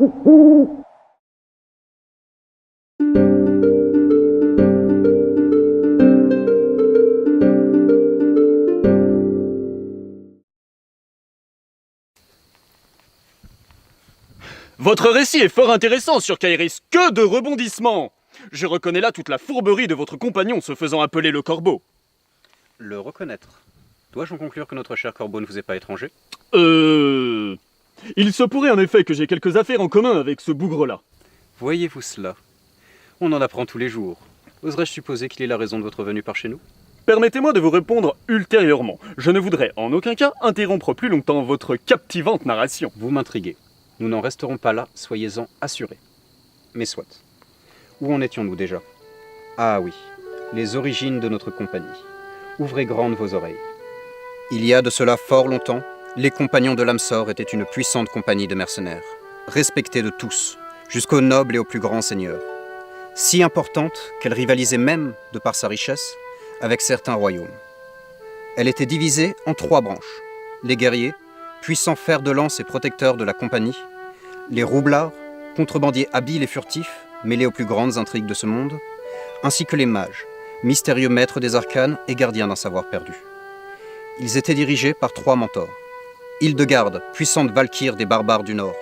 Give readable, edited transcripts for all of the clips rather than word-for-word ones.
Votre récit est fort intéressant sur Kairis, que de rebondissements! Je reconnais là toute la fourberie de votre compagnon se faisant appeler le Corbeau. Le reconnaître. Dois-je en conclure que notre cher Corbeau ne vous est pas étranger? Il se pourrait en effet que j'ai quelques affaires en commun avec ce bougre-là. Voyez-vous cela? On en apprend tous les jours. Oserais-je supposer qu'il est la raison de votre venue par chez nous? Permettez-moi de vous répondre ultérieurement. Je ne voudrais en aucun cas interrompre plus longtemps votre captivante narration. Vous m'intriguez. Nous n'en resterons pas là, soyez-en assurés. Mais soit. Où en étions-nous déjà? Ah oui, les origines de notre compagnie. Ouvrez grandes vos oreilles. Il y a de cela fort longtemps, les compagnons de l'Amsor étaient une puissante compagnie de mercenaires, respectée de tous, jusqu'aux nobles et aux plus grands seigneurs. Si importante qu'elle rivalisait même, de par sa richesse, avec certains royaumes. Elle était divisée en 3 branches. Les guerriers, puissants fers de lance et protecteurs de la compagnie, les roublards, contrebandiers habiles et furtifs, mêlés aux plus grandes intrigues de ce monde, ainsi que les mages, mystérieux maîtres des arcanes et gardiens d'un savoir perdu. Ils étaient dirigés par 3 mentors. Hildegarde, puissante valkyre des barbares du Nord,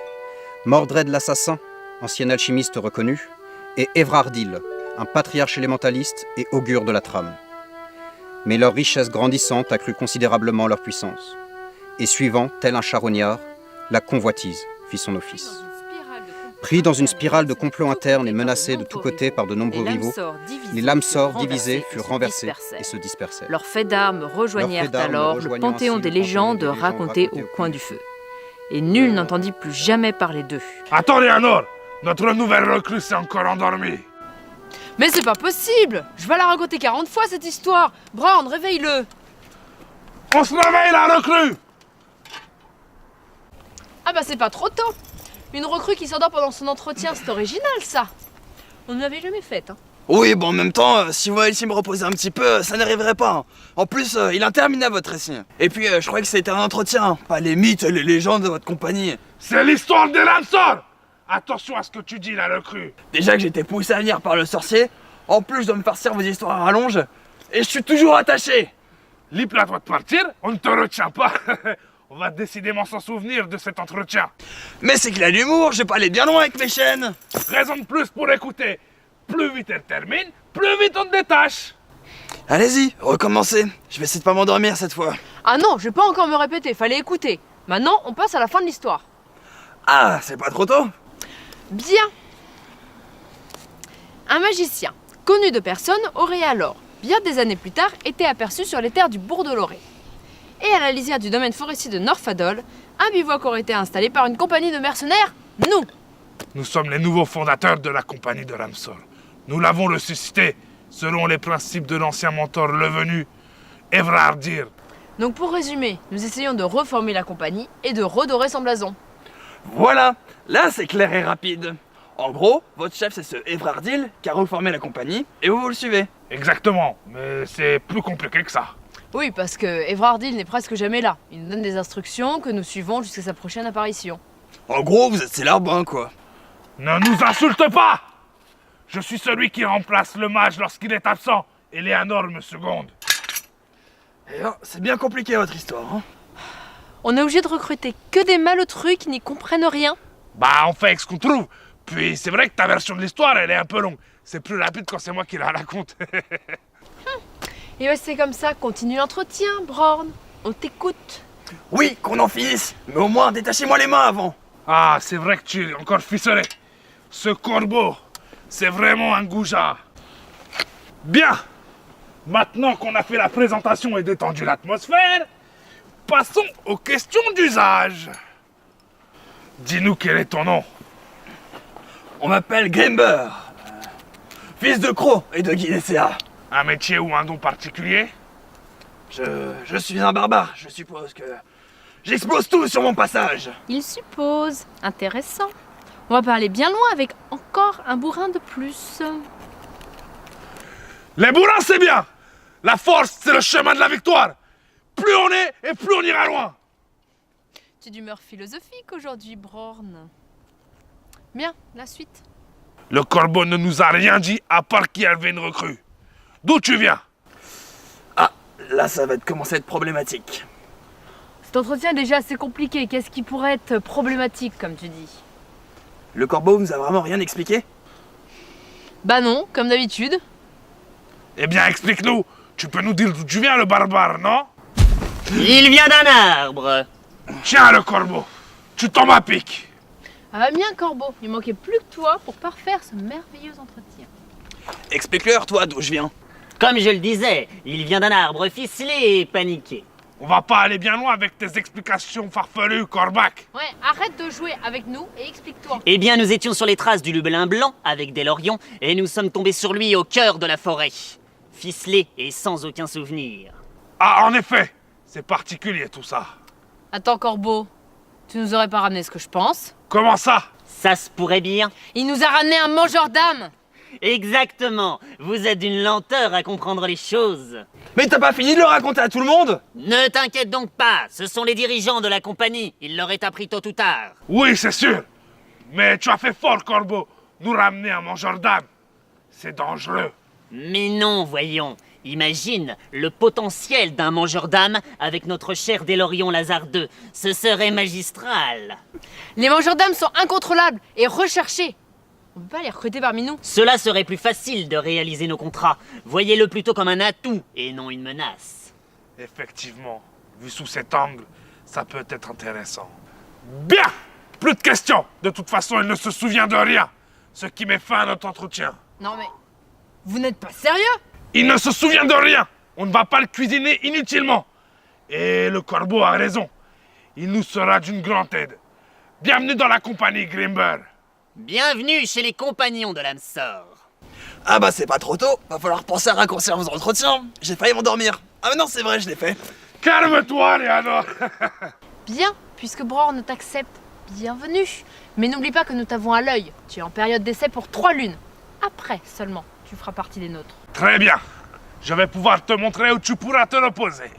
Mordred l'assassin, ancien alchimiste reconnu, et Evrardil, un patriarche élémentaliste et augure de la trame. Mais leur richesse grandissante accrut considérablement leur puissance. Et suivant, tel un charognard, la convoitise fit son office. Pris dans une spirale de complots internes et menacés de tous côtés par de nombreux rivaux, les Lamsor divisés furent renversés et se dispersèrent. Leurs faits d'armes rejoignèrent alors le panthéon des légendes racontées au coin du feu. Et nul n'entendit plus jamais parler d'eux. Attends, Léanor! Notre nouvelle recrue s'est encore endormie. Mais c'est pas possible! Je vais la raconter 40 fois cette histoire! Brown, réveille-le! On se réveille, la recrue! Ah bah c'est pas trop tôt! Une recrue qui s'endort pendant son entretien, c'est original ça! On ne l'avait jamais faite, hein. Oui, bon, en même temps, si vous m'avez laissé me reposer un petit peu, ça n'arriverait pas. Hein. En plus, il interminable votre récit. Et puis, je croyais que c'était un entretien, pas les mythes et les légendes de votre compagnie. C'est l'histoire des Lamsor! Attention à ce que tu dis, la recrue! Déjà que j'étais poussé à venir par le sorcier, en plus je dois me farcir vos histoires à rallonge, et je suis toujours attaché. Lipla doit partir, on ne te retient pas. On va décidément s'en souvenir de cet entretien. Mais c'est qu'il a l'humour, je vais pas aller bien loin avec mes chaînes. Raison de plus pour écouter. Plus vite elle termine, plus vite on te détache. Allez-y, recommencez. Je vais essayer de pas m'endormir cette fois. Ah non, je vais pas encore me répéter, fallait écouter. Maintenant, on passe à la fin de l'histoire. Ah, c'est pas trop tôt? Bien. Un magicien, connu de personne, aurait alors, bien des années plus tard, été aperçu sur les terres du bourg de Loré. Et à la lisière du domaine forestier de Norfadol, un bivouac aurait été installé par une compagnie de mercenaires, nous. Nous sommes les nouveaux fondateurs de la compagnie de Lamsor. Nous l'avons ressuscité, selon les principes de l'ancien mentor Levenu, Evrardir. Donc pour résumer, nous essayons de reformer la compagnie et de redorer son blason. Voilà, là c'est clair et rapide. En gros, votre chef c'est ce Evrardil qui a reformé la compagnie, et vous le suivez. Exactement, mais c'est plus compliqué que ça. Oui, parce que Evrardil n'est presque jamais là. Il nous donne des instructions que nous suivons jusqu'à sa prochaine apparition. En gros, vous êtes ses larbins, quoi. Ne nous insulte pas! Je suis celui qui remplace le mage lorsqu'il est absent, et Léanor me seconde. Et alors, c'est bien compliqué votre histoire, hein. On est obligé de recruter que des malotrus qui n'y comprennent rien. Bah, on fait avec ce qu'on trouve. Puis c'est vrai que ta version de l'histoire, elle est un peu longue. C'est plus rapide quand c'est moi qui la raconte. Et ouais, c'est comme ça, continue l'entretien, Brorn. On t'écoute. Oui, qu'on en finisse, mais au moins détachez-moi les mains avant. Ah, c'est vrai que tu es encore ficelé. Ce corbeau, c'est vraiment un goujat. Bien. Maintenant qu'on a fait la présentation et détendu l'atmosphère, passons aux questions d'usage. Dis-nous quel est ton nom. On m'appelle Grimber, fils de Croc et de Guinécéa. Un métier ou un don particulier? Je suis un barbare, je suppose que... J'explose tout sur mon passage. Il suppose. Intéressant. On va parler bien loin avec encore un bourrin de plus. Les bourrins, c'est bien. La force, c'est le chemin de la victoire. Plus on est, et plus on ira loin. Tu es d'humeur philosophique aujourd'hui, Brorn. Bien, la suite. Le corbeau ne nous a rien dit à part qu'il y avait une recrue. D'où tu viens? Ah, là ça va commencer à être problématique. Cet entretien est déjà assez compliqué. Qu'est-ce qui pourrait être problématique, comme tu dis? Le corbeau nous a vraiment rien expliqué? Bah non, comme d'habitude. Eh bien, explique-nous. Tu peux nous dire d'où tu viens, le barbare, non? Il vient d'un arbre. Tiens, le corbeau. Tu tombes à pic. Ah va bien, Corbeau. Il manquait plus que toi pour parfaire ce merveilleux entretien. Explique-leur, toi, d'où je viens. Comme je le disais, il vient d'un arbre ficelé et paniqué. On va pas aller bien loin avec tes explications farfelues, Corbac. Ouais, arrête de jouer avec nous et explique-toi. Eh bien, nous étions sur les traces du lubelin blanc avec des lorions et nous sommes tombés sur lui au cœur de la forêt. Ficelé et sans aucun souvenir. Ah, en effet. C'est particulier, tout ça. Attends, Corbeau. Tu nous aurais pas ramené ce que je pense? Comment ça? Ça se pourrait bien. Il nous a ramené un mangeur d'âme. Exactement. Vous êtes d'une lenteur à comprendre les choses. Mais t'as pas fini de le raconter à tout le monde? Ne t'inquiète donc pas, ce sont les dirigeants de la compagnie. Ils l'auraient appris tôt ou tard. Oui, c'est sûr. Mais tu as fait fort, Corbeau. Nous ramener un mangeur d'âme. C'est dangereux. Mais non, voyons. Imagine le potentiel d'un mangeur d'âme avec notre cher Délorion Lazare II. Ce serait magistral. Les mangeurs d'âme sont incontrôlables et recherchés. On peut pas les recruter parmi nous. Cela serait plus facile de réaliser nos contrats. Voyez-le plutôt comme un atout et non une menace. Effectivement, vu sous cet angle, ça peut être intéressant. Bien! Plus de questions. De toute façon, il ne se souvient de rien. Ce qui met fin à notre entretien. Non mais... Vous n'êtes pas sérieux? Il ne se souvient de rien. On ne va pas le cuisiner inutilement. Et le corbeau a raison. Il nous sera d'une grande aide. Bienvenue dans la compagnie Grimber. Bienvenue chez les compagnons de l'Amsor. Ah bah c'est pas trop tôt. Va falloir penser à raccourcir vos entretiens. J'ai failli m'endormir. Ah mais non, c'est vrai, je l'ai fait. Calme-toi, Léanor. Bien, puisque Brorn t'accepte, bienvenue. Mais n'oublie pas que nous t'avons à l'œil. Tu es en période d'essai pour 3 lunes. Après seulement, tu feras partie des nôtres. Très bien. Je vais pouvoir te montrer où tu pourras te reposer.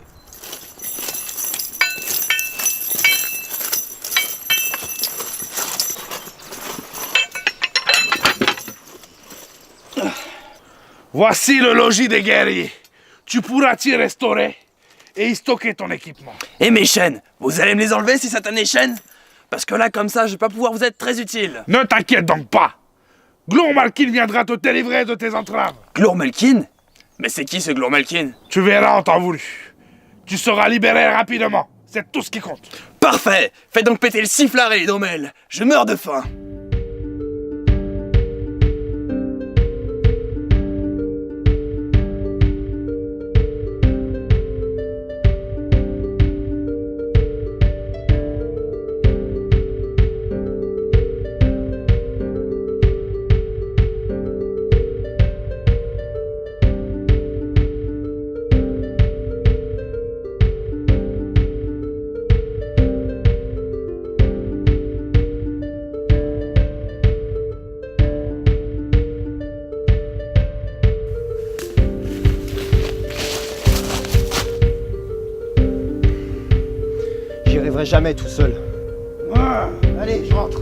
Voici le logis des guerriers. Tu pourras t'y restaurer et y stocker ton équipement. Et mes chaînes, vous allez me les enlever ces satanées chaînes? Parce que là, comme ça, je vais pas pouvoir vous être très utile. Ne t'inquiète donc pas. Glormalkin viendra te délivrer de tes entraves. Glormalkin? Mais c'est qui ce Glormalkin? Tu verras en temps voulu. Tu seras libéré rapidement. C'est tout ce qui compte. Parfait. Faites donc péter le sifflet, les Dromel. Je meurs de faim. J'y arriverai jamais tout seul. Ah, Allez, je rentre.